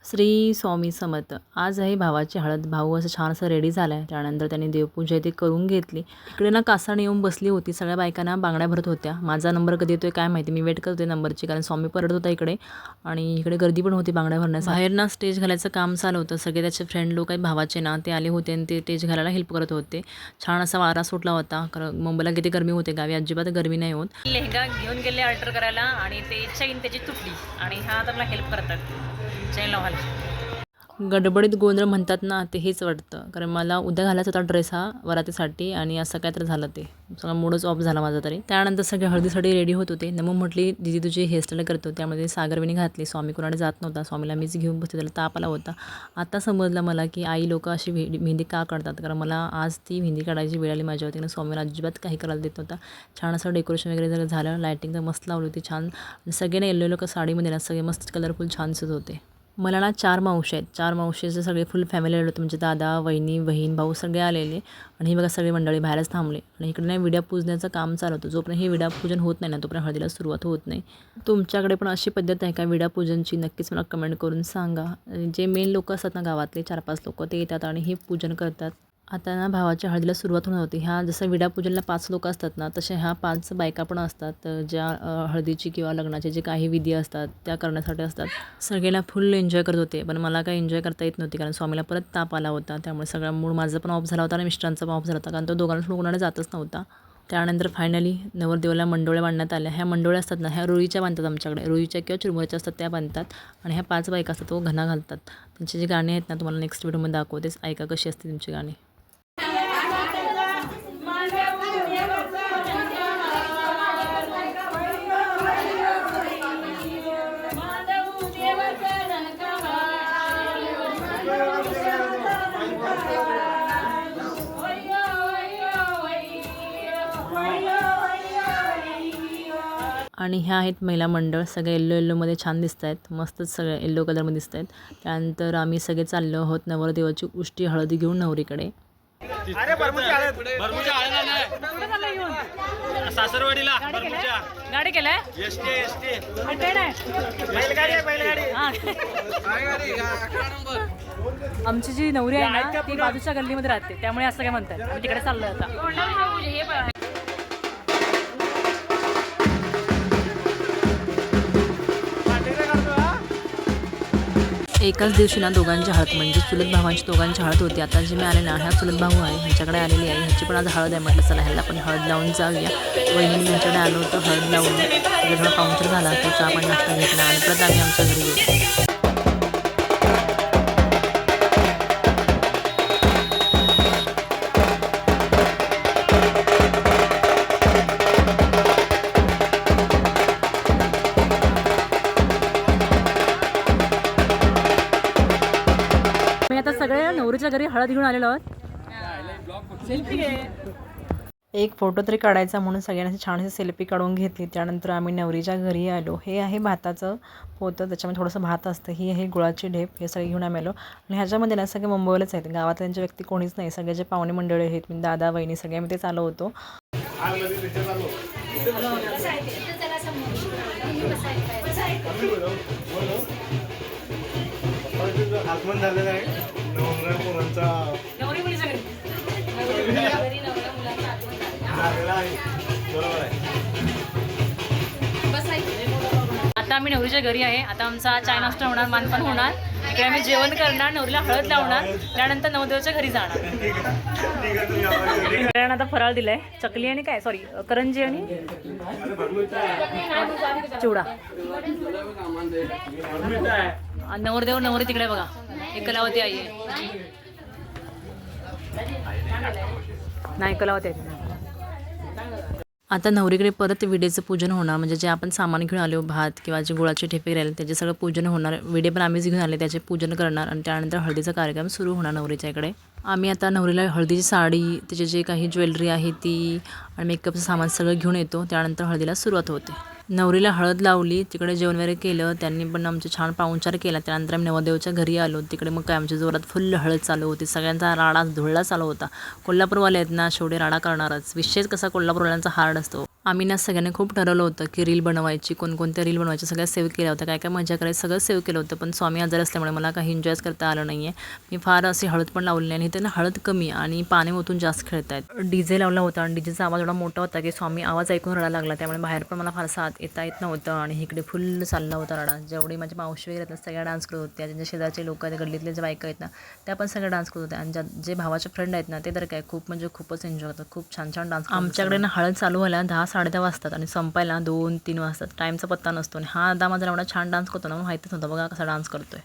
श्री स्वामी समर्थ. आज आहे भावाची हळद. भाऊ असं छान असं रेडी झाला आहे. त्यानंतर त्यांनी देवपूजा ते करून घेतली. इकडे ना कासाणी येऊन बसली होती. सगळ्या बायकांना बांगड्या भरत होत्या. माझा नंबर कधी येतोय काय माहिती. मी वेट करते नंबरची, कारण स्वामी परत होता इकडे आणि इकडे गर्दी पण होती बांगड्या भरण्यासाठी. बाहेर ना स्टेज घालायचं काम चालू होतं. सगळे त्याचे फ्रेंड लोक आहेत भावाचे ना, ते आले होते आणि ते स्टेज घालायला हेल्प करत होते. छान असा वारा सुटला होता, कारण मुंबईला किती गरमी होते. गावी अजिबात गरमी नाही होत. लेहंगा घेऊन गेले अल्टर करायला आणि ते चैन त्याची तुटली आणि हा आता मला हेल्प करतात चैन लावायला. गडबडीत गोंधळ म्हणतात ना, ते हेच वाटतं. कारण मला उद्या घालायचा होता ड्रेस हा वरातीसाठी आणि असं काय तर झालं, ते सगळा मूडच ऑफ झाला माझा तरी. त्यानंतर सगळे हळदीसाठी रेडी होत होते. नमू म्हटली दीदी तुझी हेअरस्टाईल करतो. त्यामध्ये सागरवेणी घातली. स्वामी कोणाकडे जात नव्हता. स्वामीला मीच घेऊन बसते, त्याला ताप आला होता. आता समजलं मला की आई लोक अशी मेहंदी का काढतात, कारण मला आज ती मेहंदी काढायची वेळ आली माझ्यावरती आणि स्वामीला अजिबात काही करायला देत नव्हता. छान असं डेकोरेशन वगैरे झालं. लायटिंग तर मस्त लावली होती छान. सगळ्यांना येलो येलो साडीमध्ये ना सगळे मस्त कलरफुल छान दिसत होते. मला ना 4 मावशी आहेत. 4 मावशीचे सगळे फुल फॅमिली आले होते. म्हणजे दादा, वहिनी, बहीण, भाऊ सगळे आलेले आणि ही बघा सगळी मंडळी बाहेरच थांबले आणि इकडे नाही विड्या पूजण्याचं काम चालू होतं. जोपर्यंत हे विडा पूजन होत नाही ना, तोपर्यंत हळदीला सुरुवात होत नाही. तुमच्याकडे पण अशी पद्धत आहे का विडा पूजनची? नक्कीच मला कमेंट करून सांगा. जे मेन लोक असतात ना गावातले 4-5 लोक, ते येतात आणि हे पूजन करतात. आता ना भावाच्या हळदीला सुरुवात होणार होती. ह्या जसं विडापूजनला 5 लोक असतात ना, तसे ह्या 5 बायका पण असतात, ज्या हळदीची किंवा लग्नाचे जे काही विधी असतात त्या करण्यासाठी असतात. सगळ्यांना फुल एन्जॉय करत होते, पण मला काही एन्जॉय करता येत नव्हती, कारण स्वामीला परत ताप आला होता. त्यामुळे सगळा मूड माझं पण ऑफ झाला होता आणि मिस्टरांचा पण ऑफ झाला होता, कारण तो दोघांना कोणाला जातच नव्हता. त्यानंतर फायनली नवरदेवाला मंडोळ्या बांधण्यात आल्या. ह्या मंडोळ्या असतात ना, ह्या रुईच्या बांधतात आमच्याकडे. रुईच्या किंवा चिरमुऱ्याच्या असतात त्या बांधतात आणि ह्या 5 बायका असतात तो घना घालतात. त्यांचे जे गाणे आहेत ना, तुम्हाला नेक्स्ट व्हिडिओमध्ये दाखवतेच. ऐका कशी असते त्यांची गाणी. आणि ह्या आहेत महिला मंडळ. सगळे येल्लोमध्ये छान दिसत आहेत. मस्तच सगळे येल्लो कलरमध्ये दिसत आहेत. त्यानंतर आम्ही सगळे चाललो आहोत नवरदेवाची उष्टी हळदी घेऊन नवरीकडे. सासरवाडीला गाडी केलाय आमची जी नवरी आहे ना, ती बाजूच्या गल्लीमध्ये राहते, त्यामुळे असं काय म्हणतात. आम्ही तिकडे चाललोय आता. एकाच दिवशी ना दोघांची हळद, म्हणजे चुलत भावांची दोघांची हळद होती. आता जे मी आले ना, ह्या चुलत भाऊ आहे, ह्यांच्याकडे आलेली आहे. ह्याची पण आज हळद आहे. म्हटलं चला ह्याला पण हळद लावून जाऊया. वहिनी ह्यांच्याकडे आलो होतं हळद लावून. थोडा काउंटर झाला, तो चहा पण नाश्ता घेतला आणि परत आम्ही आमच्या घरी गेलो. आता सगळे नवरीच्या घरी हळद घेऊन आलेलो आहोत. एक फोटो तरी काढायचा म्हणून सगळ्यांनी छानशी सेल्फी काढून घेतली. त्यानंतर आम्ही नवरीच्या घरी आलो. हे आहे भाताचं पोतं, त्याच्यामध्ये थोडंसं भात असतं. ही आहे गुळाची ढेप. हे सगळे घेऊन आम्ही आलो आणि ह्याच्यामध्ये ना सगळे मुंबईलाच आहेत. गावात त्यांच्या व्यक्ती कोणीच नाही. सगळे जे पाहुणे मंडळी आहेत, मी दादा, वहिनी सगळे आम्ही ते चालू होतो. आगमन झालेलं आहे नवरा मुलांचा बरोबर आहे. आता आम्ही नवरीच्या घरी आहे. आता आमचा चाय नाश्ता होणार, मानपान होणार. इकडे आम्ही जेवण करणार, नवरीला हळद लावणार, त्यानंतर नवदेवाच्या घरी जाणार. आता फराळ दिलाय, चकली आणि काय सॉरी करंजी आणि चिवडा. नवरदेव नवरी तिकडे बघा, एक कलावती आई आहे. नाही कलावती आहे. आता नवरीकडे परत विडेचं पूजन होणार, म्हणजे जे आपण सामान घेऊन आलो, भात किंवा जे गुळाचे ठेपे राहिले त्याचे सगळं पूजन होणार. विडे पण आम्हीच घेऊन आले, त्याचे पूजन करणार आणि त्यानंतर हळदीचा कार्यक्रम सुरू होणार नवरीच्या इकडे. आम्ही आता नवरीला हळदीची साडी, त्याची जे काही ज्वेलरी आहे ती आणि मेकअपचं सामान सगळं घेऊन येतो. त्यानंतर हळदीला सुरुवात होते. नवरीला हळद लावली, तिकडे जेवण वगैरे केलं. त्यांनी पण आमचे छान पाहुणचार केला. त्यानंतर आम्ही नवरदेवाच्या घरी आलो. तिकडे मग काय आमच्या जोरात फुल हळद चालू होती. सगळ्यांचा राडा धुळला चालू होता. कोल्हापूरवाले आहेत ना, शेवटी राडा करणारच. विशेष कसा कोल्हापूरवाल्यांचा हार्ड असतो. आम्ही ना सगळ्यांनी खूप ठरवलं होतं की रील बनवायची, कोणकोणत्या रील बनवायच्या सगळ्या सेव्ह केल्या होत्या, काय काय मजा करायची सगळं सेव्ह केलं होतं. पण स्वामी आजारी असल्यामुळे मला काही एन्जॉयच करता आलं नाही आहे. मी फार अशी हळद पण लावली नाही आणि इथे ना हळद कमी आणि पाणी ओतून जास्त खेळत आहेत. डीजे लावला होता आणि डीजेचा आवाज एवढा मोठा होता की स्वामी आवाज ऐकून रडायला लागला. त्यामुळे बाहेर पण मला फारसा आत येता येत नव्हतं आणि इकडे फुल चालला होता रडा. जेवढी माझी मावशी वगैरे आहेत सगळ्या डान्स करत होत्या. त्यांच्या शेजारचे लोक आहेत, गल्लीतले जे बायका आहेत ना त्या पण सगळ्या डान्स करत होत्या. आणि जे भावाचे फ्रेंड आहेत ना ते तर काय खूप म्हणजे खूपच एन्जॉय करतात, खूप छान छान डान्स. आमच्याकडे ना हळद चालू व्हायला 10-10:30 वाजतात आणि संपायला 2-3 वाजतात. टाईमचा पत्ता नसतो आणि हा दादा माझा एवढा छान डान्स करतो ना, माहितीच नव्हतं. बघा कसा डान्स करतोय.